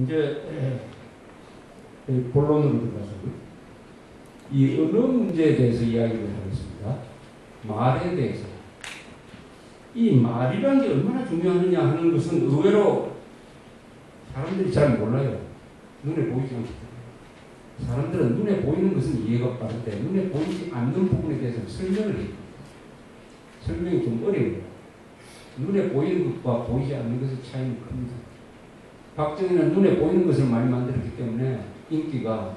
이제 본론으로 들어가서 이 언어 문제에 대해서 이야기를 하겠습니다. 말에 대해서. 이 말이라는 게 얼마나 중요하느냐 하는 것은 의외로 사람들이 잘 몰라요. 눈에 보이지 않기 때문에. 사람들은 눈에 보이는 것은 이해가 빠른데 눈에 보이지 않는 부분에 대해서는 설명을 해요. 설명이 좀 어려워요. 눈에 보이는 것과 보이지 않는 것의 차이는 큽니다. 박정희는 눈에 보이는 것을 많이 만들었기 때문에 인기가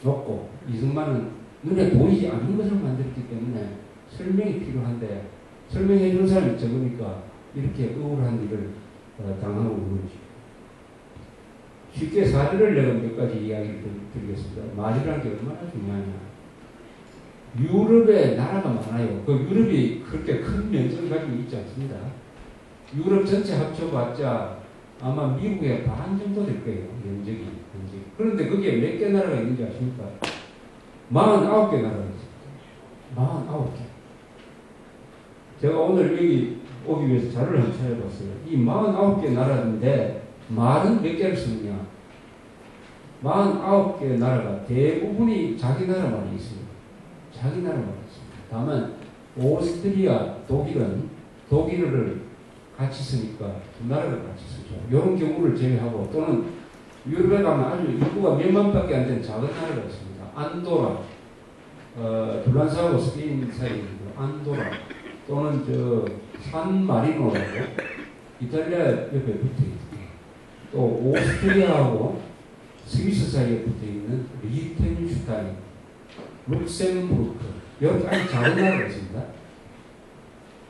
높고, 이승만은 눈에 보이지 않는 것을 만들었기 때문에 설명이 필요한데 설명해 주는 사람이 적으니까 이렇게 억울한 일을 당하고 있는 거죠. 쉽게 사례를 내가 몇 가지 이야기를 드리겠습니다. 말이라는 게 얼마나 중요하냐. 유럽에 나라가 많아요. 그 유럽이 그렇게 큰 면적을 가지고 있지 않습니다. 유럽 전체 합쳐봤자 아마 미국의 반 정도 될 거예요. 면적이. 그런데 거기에 몇 개 나라가 있는지 아십니까? 49개 나라가 있습니다. 49개. 제가 오늘 여기 오기 위해서 자료를 한번 찾아봤어요. 이 49개 나라인데 말은 몇 개를 쓰느냐? 49개 나라가 대부분이 자기 나라 말이 있습니다. 자기 나라 말이 있습니다. 다만 오스트리아, 독일은 독일어를 같이 쓰니까 두 나라를 같이 쓰죠. 이런 경우를 제외하고, 또는 유럽에 가면 아주 인구가 몇만밖에 안 되는 작은 나라가 있습니다. 안도라, 불란스하고 스페인 사이에 있는 안도라, 또는 산 마리노라고 이탈리아 옆에 붙어 있습니다. 또 오스트리아하고 스위스 사이에 붙어 있는 리텐슈타인, 룩셈부르크, 이런 아주 작은 나라가 있습니다.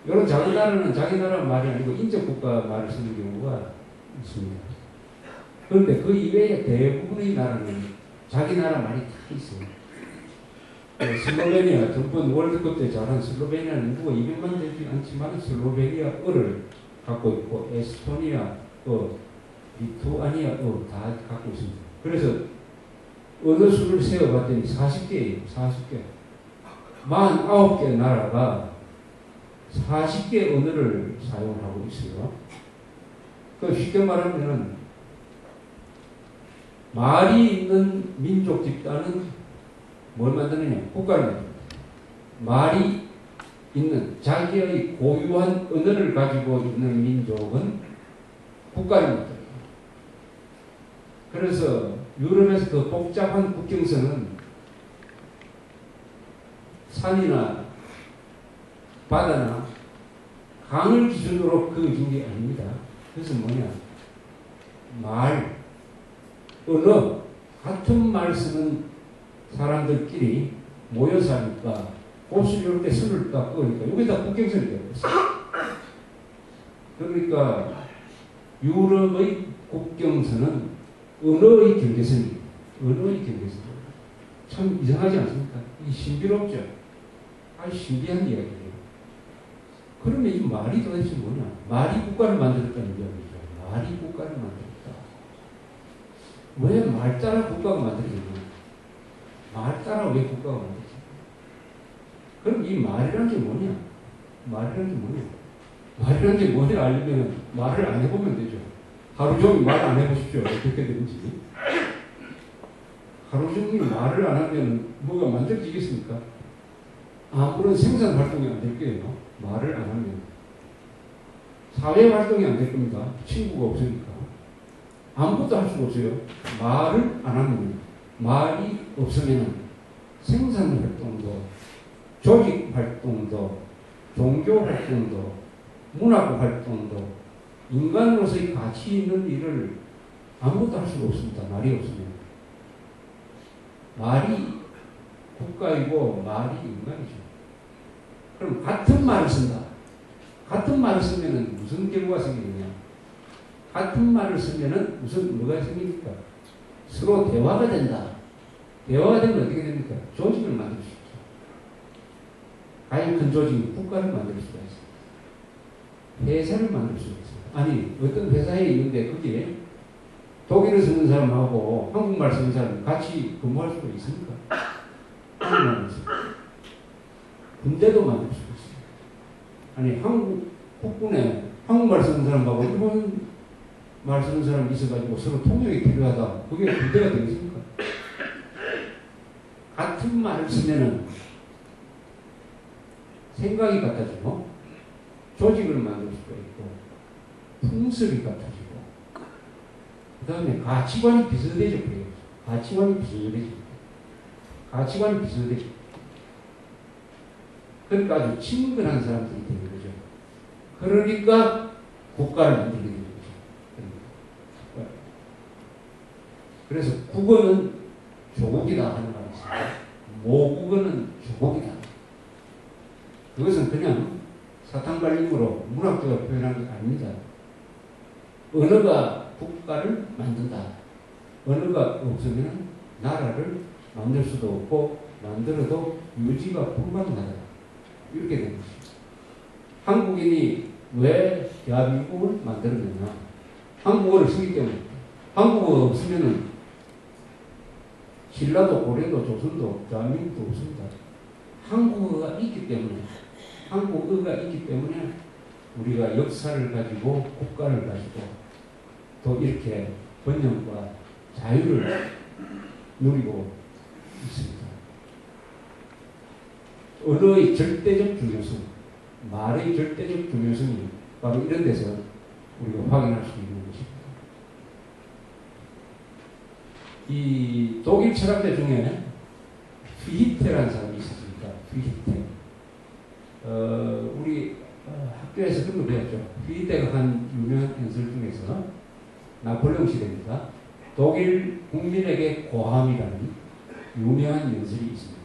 이런 작은 나라는 자기 나라 말이 아니고 인접국가 말을 쓰는 경우가 있습니다. 그런데 그 이외에 대부분의 나라는 자기 나라 말이 다 있어요. 슬로베니아, 전번 월드컵 때 잘한 슬로베니아는 인구가 200만 되지 않지만 슬로베니아어를 갖고 있고, 에스토니아, 리투아니아어 다 갖고 있습니다. 그래서 언어 수를 세어봤더니 40개예요. 40개. 49개 나라가 40개 언어를 사용하고 있어요. 쉽게 말하면 말이 있는 민족 집단은 뭘 만드느냐? 국가를 만듭니다. 말이 있는 자기의 고유한 언어를 가지고 있는 민족은 국가를 만듭니다. 그래서 유럽에서 더 복잡한 국경선은 산이나 바다나 강을 기준으로 그어진 게 아닙니다. 그래서 뭐냐? 말, 언어, 같은 말 쓰는 사람들끼리 모여서 하니까 옷을 이렇게 선을 딱 그으니까 여기 다 국경선이 되고 있어요. 그러니까 유럽의 국경선은 언어의 경계선입니다. 언어의 경계선. 참 이상하지 않습니까? 이 신비롭죠? 아주 신비한 이야기예요. 그러면 이 말이 도대체 뭐냐? 말이 국가를 만들었다는 이야기죠. 말이 국가를 만들었다. 왜 말 따라 국가가 만들어졌냐? 말 따라 왜 국가가 만들어졌냐? 그럼 이 말이라는 게 뭐냐? 말이라는 게 뭐냐? 말이라는 게 뭐냐 알려면 말을 안 해보면 되죠. 하루 종일 말 안 해보십시오. 어떻게 되는지. 하루 종일 말을 안 하면 뭐가 만들어지겠습니까? 아무런 생산 활동이 안 될 거예요. 말을 안 하면. 사회 활동이 안 될 겁니다. 친구가 없으니까. 아무것도 할 수가 없어요. 말을 안 하면, 말이 없으면 생산 활동도, 조직 활동도, 종교 활동도, 문학 활동도, 인간으로서의 가치 있는 일을 아무것도 할 수가 없습니다. 말이 없으면. 말이 국가이고 말이 인간이죠. 그럼 같은 말을 쓴다. 같은 말을 쓰면은 무슨 결과가 생기느냐? 같은 말을 쓰면은 뭐가 생깁니까? 서로 대화가 된다. 대화가 되면 어떻게 됩니까? 조직을 만들 수 있죠. 가장 큰 조직이 국가를 만들 수가 있습니다. 회사를 만들 수가 있습니다. 아니, 어떤 회사에 있는데 거기에 독일어 쓰는 사람하고 한국말 쓰는 사람이 같이 근무할 수가 있습니까? 한국말 있습니다. 군대도 만들 수가 있습니다. 아니, 한국 국군에 한국말 쓰는 사람하고 일본 말 쓰는 사람이 있어가지고 서로 통역이 필요하다. 그게 문제가 되겠습니까? 같은 말을 쓰면은 생각이 같아지고 조직을 만들 수가 있고 풍습이 같아지고 그 다음에 가치관이 비슷해져 버려요. 가치관이 비슷해져. 그러니까 아주 친근한 사람들이 되는 거죠. 그러니까 국가를 만들게 되는 거죠. 그래서 국어는 조국이다 하는 말이 있습니다. 모국어는 조국이다. 그것은 그냥 사탕발림으로 문학적으로 표현한 게 아닙니다. 언어가 국가를 만든다. 언어가 없으면 나라를 만들 수도 없고 만들어도 유지가 불가능하다. 이렇게 된 것입니다. 한국인이 왜 대한민국을 만들었느냐? 한국어를 쓰기 때문에. 한국어가 없으면은 신라도, 고려도, 조선도, 대한민국도 없습니다. 한국어가 있기 때문에 우리가 역사를 가지고 국가를 가지고 또 이렇게 번영과 자유를 누리고 있습니다. 언어의 절대적 중요성, 말의 절대적 중요성이 바로 이런 데서 우리가 확인할 수 있는 것입니다. 이 독일 철학자 중에 피히테라는 사람이 있었습니다. 피히테. 우리 학교에서 그런 거 배웠죠. 피히테가 한 유명한 연설 중에서 나폴레옹 시대입니다. 독일 국민에게 고함이라는 유명한 연설이 있습니다.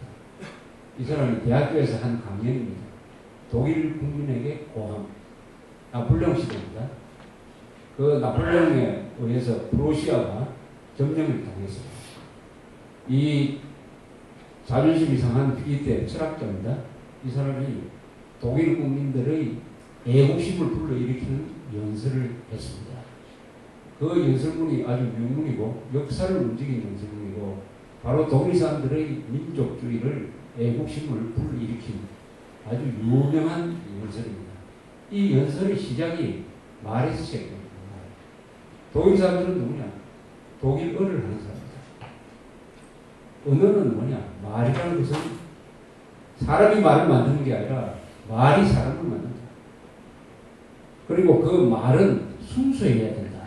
이 사람이 대학교에서 한 강연입니다. 독일 국민에게 고함. 나폴레옹 시대입니다. 그 나폴레옹에 의해서 프로시아가 점령을 당했습니다. 이 자존심이 상한 피히테 철학자입니다. 이 사람이 독일 국민들의 애국심을 불러일으키는 연설을 했습니다. 그 연설문이 아주 명문이고 역사를 움직인 연설문이고 바로 독일 사람들의 민족주의를 애국심을 불러일으킨 아주 유명한 연설입니다. 이 연설의 시작이 말에서 시작됩니다. 독일 사람들은 누구냐? 독일어를 하는 사람입니다. 언어는 뭐냐? 말이라는 것은 사람이 말을 만드는 게 아니라 말이 사람을 만든다. 그리고 그 말은 순수해야 된다.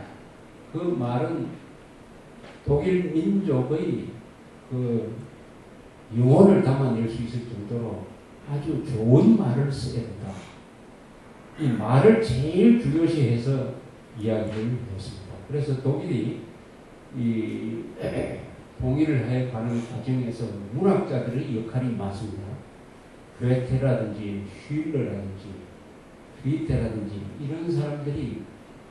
그 말은 독일 민족의 그 영혼을 담아낼 수 있을 정도로 아주 좋은 말을 써야 된다. 이 말을 제일 중요시해서 이야기를 했습니다. 그래서 독일이 이 통일을 해가는 과정에서 문학자들의 역할이 많습니다. 괴테라든지 슐러라든지 피히테라든지 이런 사람들이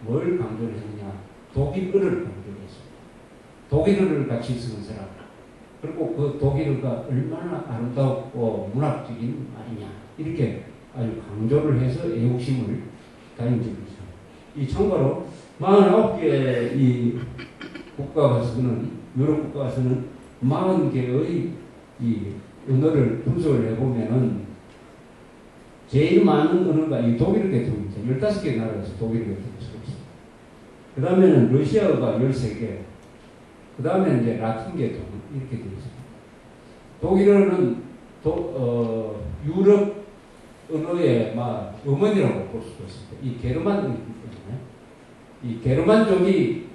뭘 강조를 했느냐? 독일어를 강조했습니다. 독일어를 같이 쓰는 사람. 그리고 그 독일어가 얼마나 아름답고 문학적인 말이냐. 이렇게 아주 강조를 해서 애국심을 다진 적이 있습니다. 이 참고로 49개의 이 국가가서는, 유럽 국가가서는 40개의 이 언어를 분석을 해보면은 제일 많은 언어가 이 독일 계통입니다. 15개 나라에서 독일 계통을 쓰고 있습니다. 그 다음에는 러시아어가 13개, 그 다음에 이제 라틴 계통, 이렇게 되어 있습니다. 독일어는 유럽 언어의 막 어머니라고 볼 수가 있습니다. 이 게르만족이기 때문에 이 게르만족이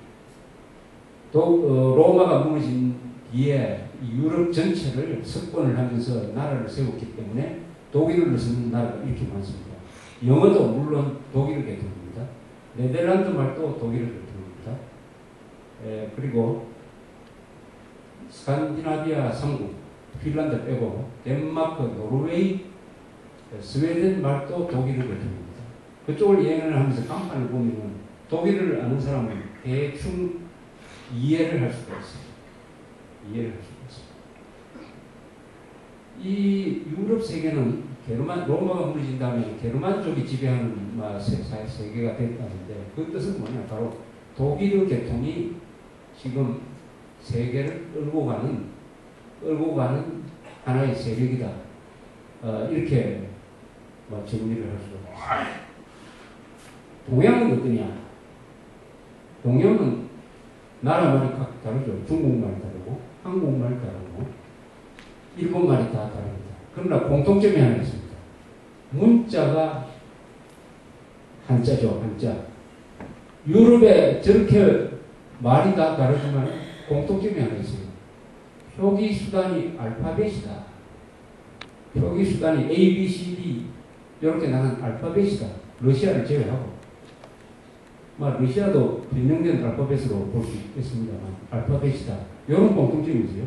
로마가 무너진 뒤에 유럽 전체를 석권을 하면서 나라를 세웠기 때문에 독일어를 쓰는 나라가 이렇게 많습니다. 영어도 물론 독일어 계통입니다. 네덜란드 말도 독일어 계통입니다. 그리고 스칸디나비아 3국, 핀란드 빼고 덴마크, 노르웨이, 스웨덴 말도 독일어 계통입니다. 그쪽을 여행을 하면서 간판을 보면 독일어를 아는 사람은 대충 이해를 할 수가 있습니다. 이 유럽 세계는 로마가 무너진 다음에 게르만 쪽이 지배하는 세계가 됐다는데 그 뜻은 뭐냐? 바로 독일어 계통이 지금 세계를 끌고 가는 하나의 세력이다. 이렇게 정리를 할 수가 있습니다. 동양은 어떠냐? 동양은 나라말이 각 다르죠. 중국말이 다르고 한국말이 다르고 일본말이 다 다릅니다. 그러나 공통점이 하나 있습니다. 문자가 한자죠. 한자. 유럽에 저렇게 말이 다 다르지만 공통점이 하나 있어요. 표기 수단이 알파벳이다. 표기 수단이 A, B, C, D 이렇게 나는 알파벳이다. 러시아를 제외하고. 러시아도 변형된 알파벳으로 볼 수 있겠습니다만 알파벳이다. 이런 공통점이 있어요.